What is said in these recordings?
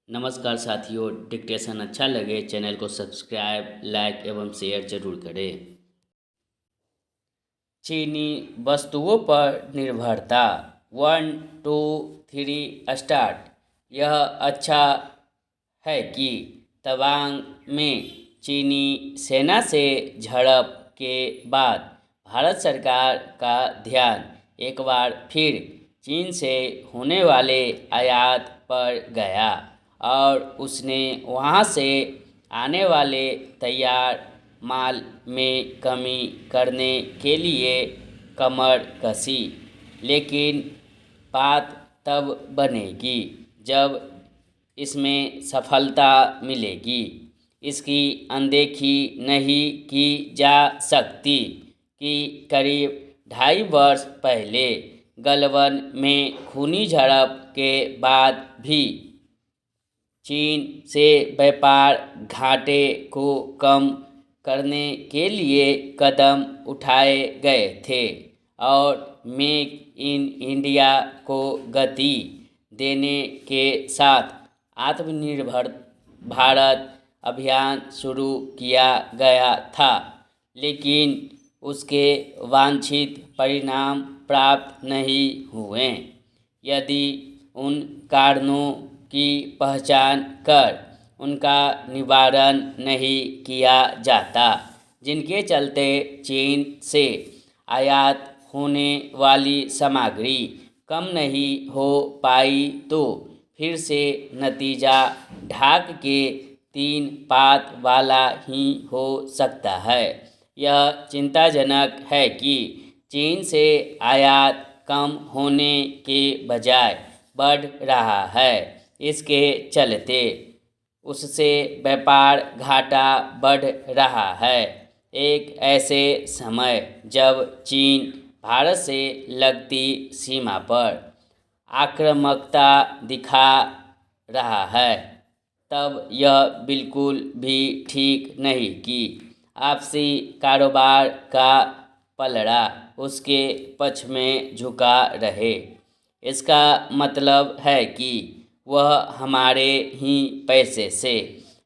नमस्कार साथियों, डिक्टेशन अच्छा लगे चैनल को सब्सक्राइब, लाइक एवं शेयर जरूर करें। चीनी वस्तुओं पर निर्भरता। 1, 2, 3 स्टार्ट। यह अच्छा है कि तवांग में चीनी सेना से झड़प के बाद भारत सरकार का ध्यान एक बार फिर चीन से होने वाले आयात पर गया और उसने वहां से आने वाले तैयार माल में कमी करने के लिए कमर कसी। लेकिन बात तब बनेगी जब इसमें सफलता मिलेगी। इसकी अनदेखी नहीं की जा सकती कि करीब 2.5 वर्ष पहले गलवान में खूनी झड़प के बाद भी चीन से व्यापार घाटे को कम करने के लिए कदम उठाए गए थे और मेक इन इंडिया को गति देने के साथ आत्मनिर्भर भारत अभियान शुरू किया गया था। लेकिन उसके वांछित परिणाम प्राप्त नहीं हुए। यदि उन कारणों की पहचान कर उनका निवारण नहीं किया जाता जिनके चलते चीन से आयात होने वाली सामग्री कम नहीं हो पाई, तो फिर से नतीजा ढाक के 3 पात वाला ही हो सकता है। यह चिंताजनक है कि चीन से आयात कम होने के बजाय बढ़ रहा है। इसके चलते उससे व्यापार घाटा बढ़ रहा है। एक ऐसे समय जब चीन भारत से लगती सीमा पर आक्रामकता दिखा रहा है, तब यह बिल्कुल भी ठीक नहीं कि आपसी कारोबार का पलड़ा उसके पक्ष में झुका रहे। इसका मतलब है कि वह हमारे ही पैसे से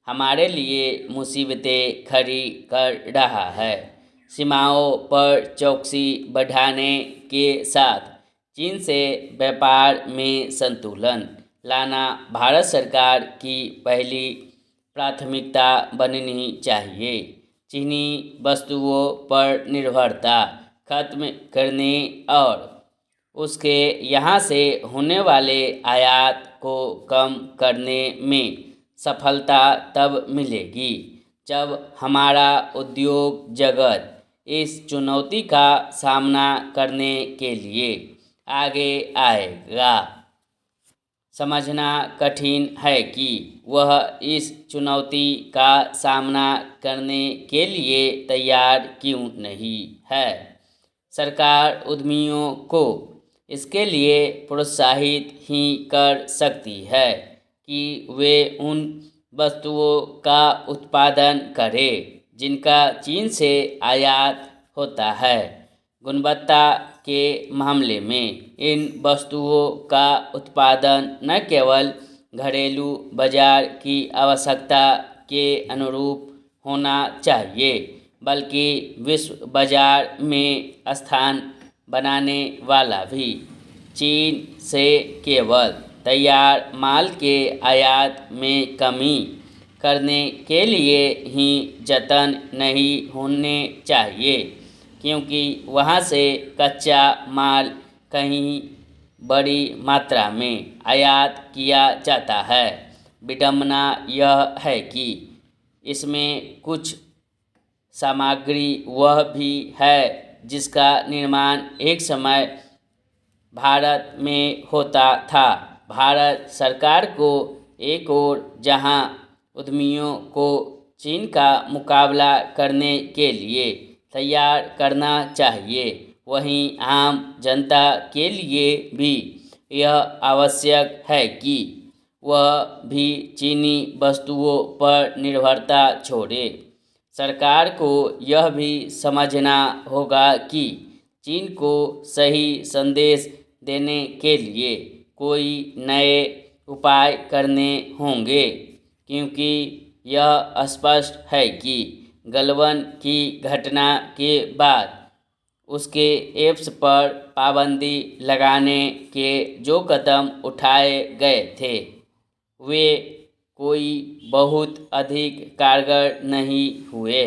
हमारे लिए मुसीबतें खड़ी कर रहा है। सीमाओं पर चौकसी बढ़ाने के साथ चीन से व्यापार में संतुलन लाना भारत सरकार की पहली प्राथमिकता बननी चाहिए। चीनी वस्तुओं पर निर्भरता खत्म करने और उसके यहाँ से होने वाले आयात को कम करने में सफलता तब मिलेगी जब हमारा उद्योग जगत इस चुनौती का सामना करने के लिए आगे आएगा। समझना कठिन है कि वह इस चुनौती का सामना करने के लिए तैयार क्यों नहीं है। सरकार उद्यमियों को इसके लिए प्रोत्साहित ही कर सकती है कि वे उन वस्तुओं का उत्पादन करें जिनका चीन से आयात होता है। गुणवत्ता के मामले में इन वस्तुओं का उत्पादन न केवल घरेलू बाजार की आवश्यकता के अनुरूप होना चाहिए, बल्कि विश्व बाजार में स्थान बनाने वाला भी। चीन से केवल तैयार माल के आयात में कमी करने के लिए ही जतन नहीं होने चाहिए, क्योंकि वहां से कच्चा माल कहीं बड़ी मात्रा में आयात किया जाता है। विडंबना यह है कि इसमें कुछ सामग्री वह भी है जिसका निर्माण एक समय भारत में होता था। भारत सरकार को एक ओर जहां उद्यमियों को चीन का मुकाबला करने के लिए तैयार करना चाहिए, वहीं आम जनता के लिए भी यह आवश्यक है कि वह भी चीनी वस्तुओं पर निर्भरता छोड़े। सरकार को यह भी समझना होगा कि चीन को सही संदेश देने के लिए कोई नए उपाय करने होंगे, क्योंकि यह स्पष्ट है कि गलवान की घटना के बाद उसके ऐप्स पर पाबंदी लगाने के जो कदम उठाए गए थे वे कोई बहुत अधिक कारगर नहीं हुए।